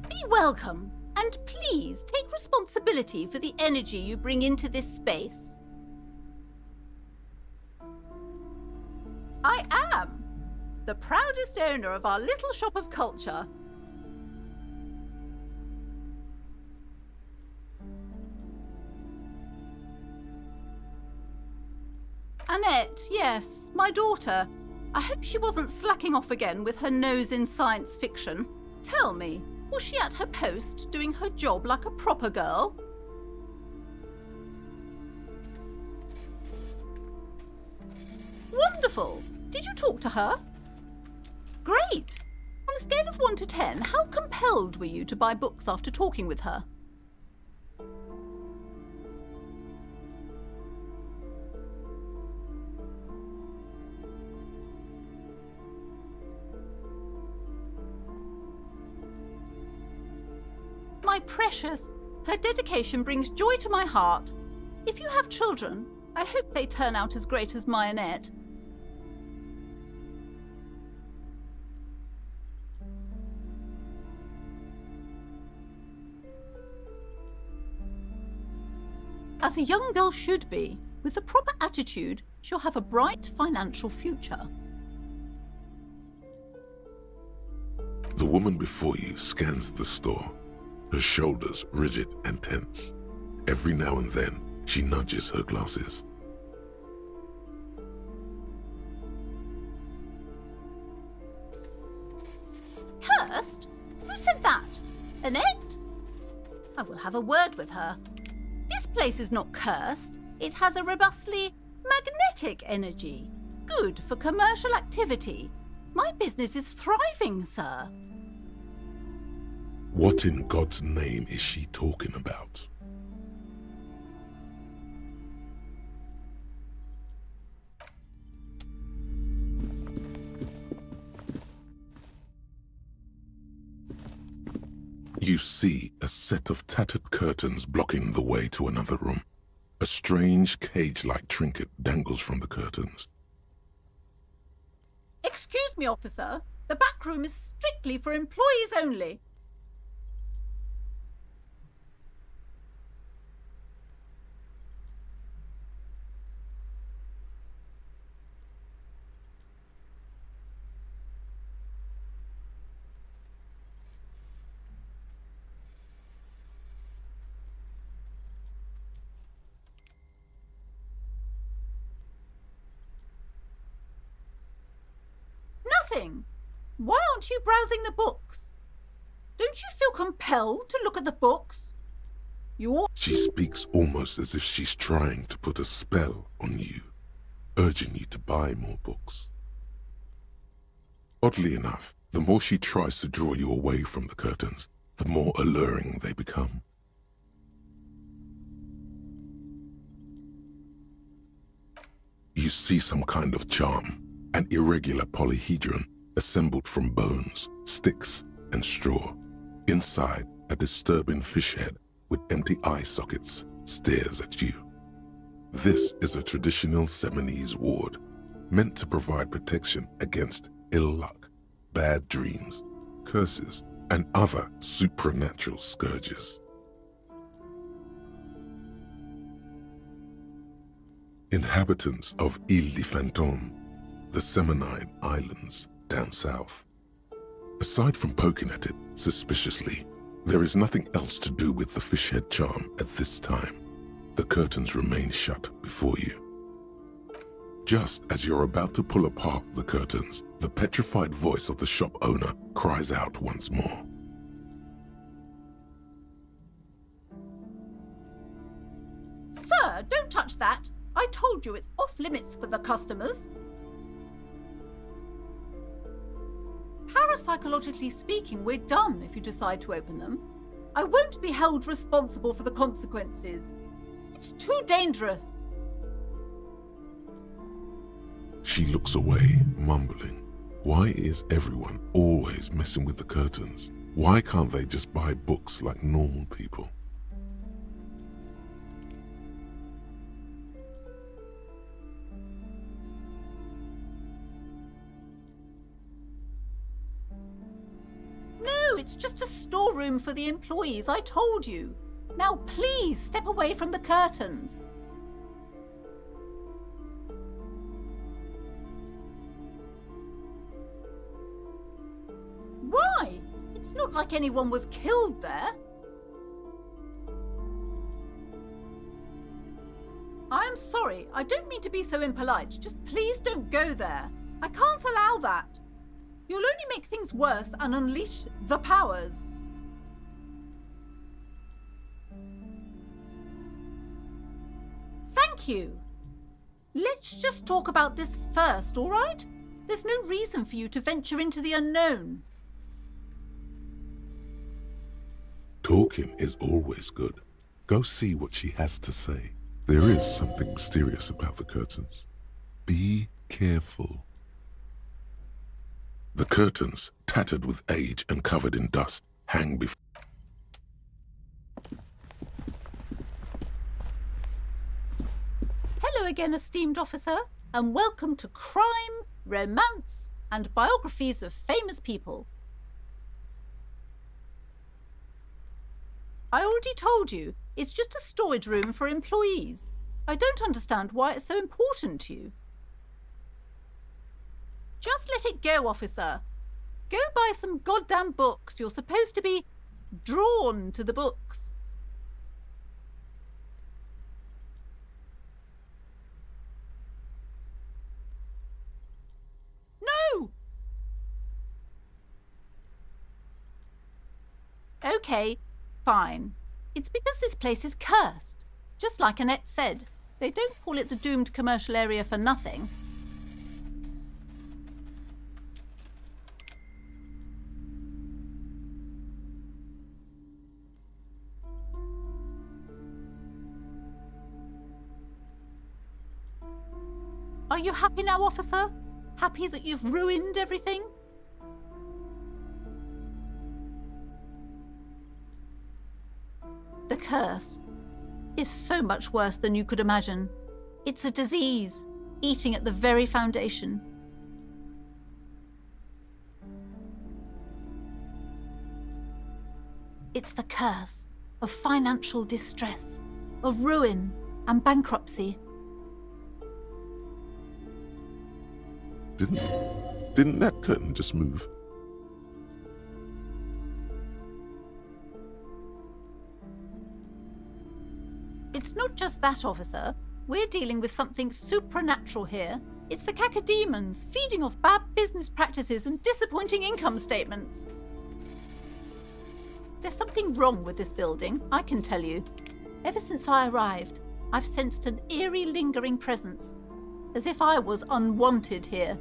Be welcome, and please take responsibility for the energy you bring into this space. I am the proudest owner of our little shop of culture. Annette, yes, my daughter. I hope she wasn't slacking off again with her nose in science fiction. Tell me, was she at her post doing her job like a proper girl? Wonderful! Did you talk to her? Great! On a scale of 1 to 10, how compelled were you to buy books after talking with her? My precious, her dedication brings joy to my heart. If you have children, I hope they turn out as great as my Annette. as a young girl should be. With the proper attitude, she'll have a bright financial future. The woman before you scans the store, her shoulders rigid and tense. Every now and then, she nudges her glasses. Cursed? Who said that? Annette? I will have a word with her. This place is not cursed. It has a robustly magnetic energy. Good for commercial activity. My business is thriving, sir. What in God's name is she talking about? You see a set of tattered curtains blocking the way to another room. A strange cage-like trinket dangles from the curtains. Excuse me, officer. The back room is strictly for employees only. Nothing. Why aren't you browsing the books? Don't you feel compelled to look at the books? You ought... She speaks almost as if she's trying to put a spell on you, urging you to buy more books. Oddly enough, the more she tries to draw you away from the curtains, the more alluring they become. You see some kind of charm, an irregular polyhedron assembled from bones, sticks, and straw. Inside, a disturbing fish head with empty eye sockets stares at you. This is a traditional Seminese ward, meant to provide protection against ill luck, bad dreams, curses, and other supernatural scourges. Inhabitants of Île de Fantôme, the Seminine Islands down south. Aside from poking at it suspiciously, there is nothing else to do with the fish head charm at this time. The curtains remain shut before you. Just as you're about to pull apart the curtains, the petrified voice of the shop owner cries out once more. Sir, don't touch that. I told you it's off limits for the customers. Parapsychologically speaking, we're done if you decide to open them. I won't be held responsible for the consequences. It's too dangerous. She looks away, mumbling. Why is everyone always messing with the curtains? Why can't they just buy books like normal people? No, it's just a storeroom for the employees, I told you. Now please step away from the curtains. Why? It's not like anyone was killed there. I'm sorry, I don't mean to be so impolite. Just please don't go there. I can't allow that. You'll only make things worse and unleash the powers. Thank you. Let's just talk about this first, all right? There's no reason for you to venture into the unknown. Talking is always good. Go see what she has to say. There is something mysterious about the curtains. Be careful. The curtains, tattered with age and covered in dust, hang before. Hello again, esteemed officer, and welcome to Crime, Romance, and Biographies of Famous People. I already told you, it's just a storage room for employees. I don't understand why it's so important to you. Just let it go, officer. Go buy some goddamn books. You're supposed to be drawn to the books. No! Okay, fine. It's because this place is cursed. Just like Annette said, they don't call it the doomed commercial area for nothing. Are you happy now, officer? Happy that you've ruined everything? The curse is so much worse than you could imagine. It's a disease, eating at the very foundation. It's the curse of financial distress, of ruin and bankruptcy. Didn't that curtain just move? It's not just that, officer. We're dealing with something supernatural here. It's the cacodemons feeding off bad business practices and disappointing income statements. There's something wrong with this building, I can tell you. Ever since I arrived, I've sensed an eerie, lingering presence, as if I was unwanted here.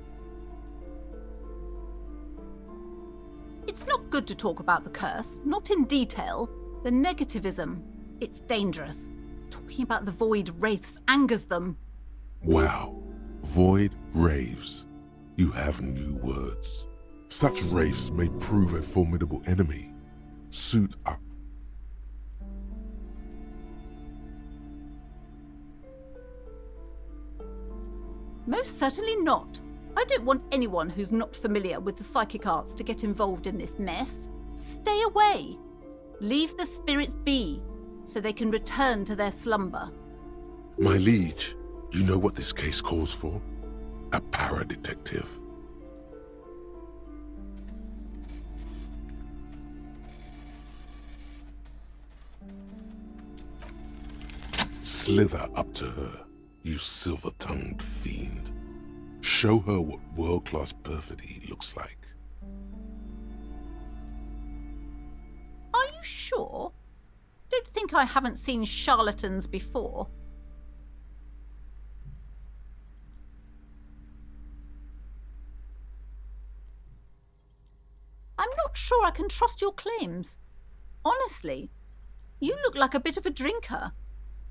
It's not good to talk about the curse, not in detail. The negativism, it's dangerous. Talking about the void wraiths angers them. Wow. Void raves. You have new words. Such wraiths may prove a formidable enemy. Suit up. Most certainly not. I don't want anyone who's not familiar with the psychic arts to get involved in this mess. Stay away. Leave the spirits be, so they can return to their slumber. My liege, you know what this case calls for? A para-detective. Slither up to her, you silver-tongued fiend. Show her what world-class perfidy looks like. Are you sure? Don't think I haven't seen charlatans before. I'm not sure I can trust your claims. Honestly, you look like a bit of a drinker.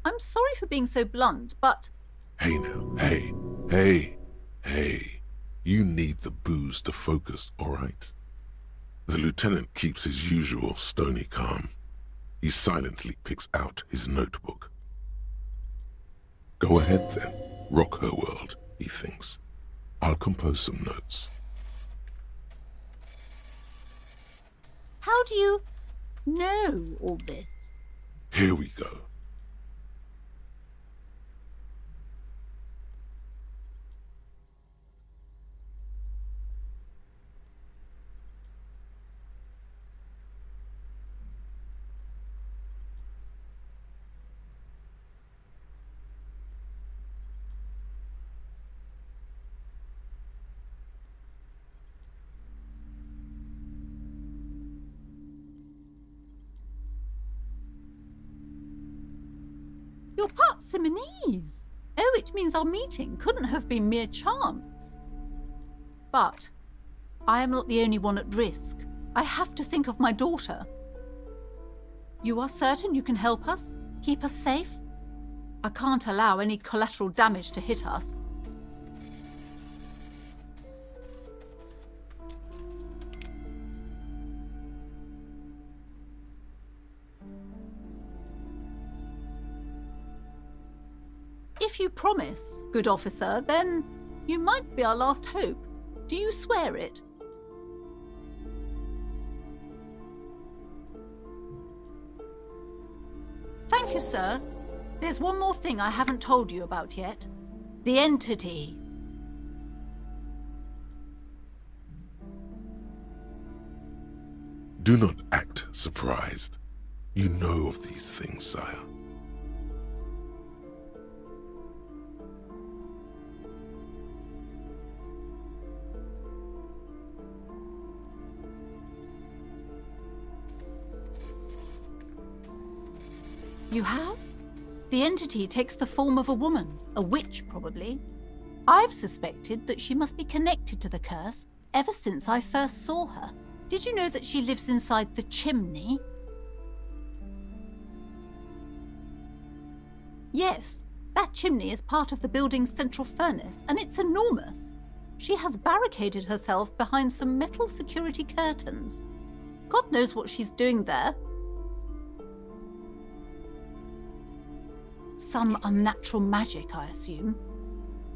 I'm sorry for being so blunt, but... Hey now, hey. You need the booze to focus, all right? The lieutenant keeps his usual stony calm. He silently picks out his notebook. Go ahead then, rock her world, he thinks. I'll compose some notes. How do you know all this? Here we go. You're part Simonese. Oh, it means our meeting couldn't have been mere chance. But I am not the only one at risk. I have to think of my daughter. You are certain you can help us? Keep us safe? I can't allow any collateral damage to hit us. If you promise, good officer, then you might be our last hope. Do you swear it? sir. There's one more thing I haven't told you about yet. The entity. Do not act surprised. You know of these things, sire. You have? The entity takes the form of a woman, a witch probably. I've suspected that she must be connected to the curse ever since I first saw her. Did you know that she lives inside the chimney? Yes, that chimney is part of the building's central furnace, and it's enormous. She has barricaded herself behind some metal security curtains. God knows what she's doing there. Some unnatural magic, I assume.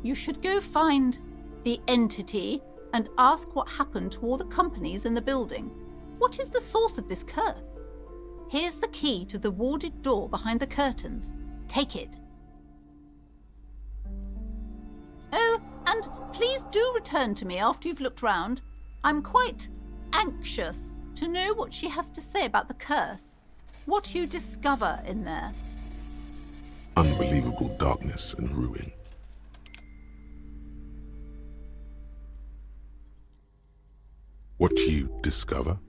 You should go find the entity and ask what happened to all the companies in the building. What is the source of this curse? Here's the key to the warded door behind the curtains. Take it. Oh, and please do return to me after you've looked round. I'm quite anxious to know what she has to say about the curse. What you discover in there. Unbelievable darkness and ruin. What you discover?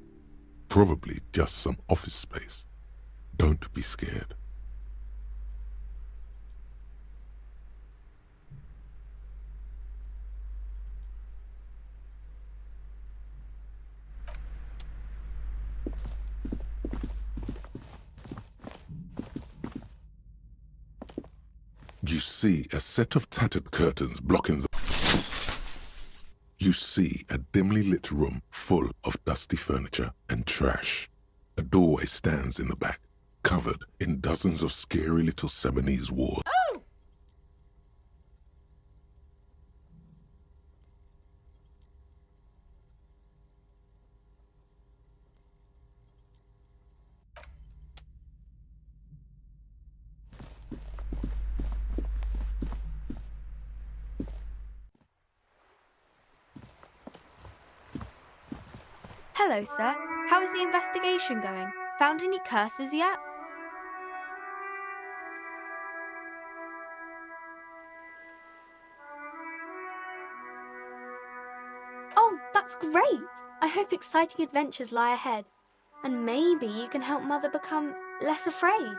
Probably just some office space. Don't be scared. You see a set of tattered curtains blocking the... You see a dimly lit room full of dusty furniture and trash. A doorway stands in the back, covered in dozens of scary little Seminese wards. Oh! Hello, sir. How is the investigation going? Found any curses yet? Oh, that's great! I hope exciting adventures lie ahead. And maybe you can help Mother become less afraid.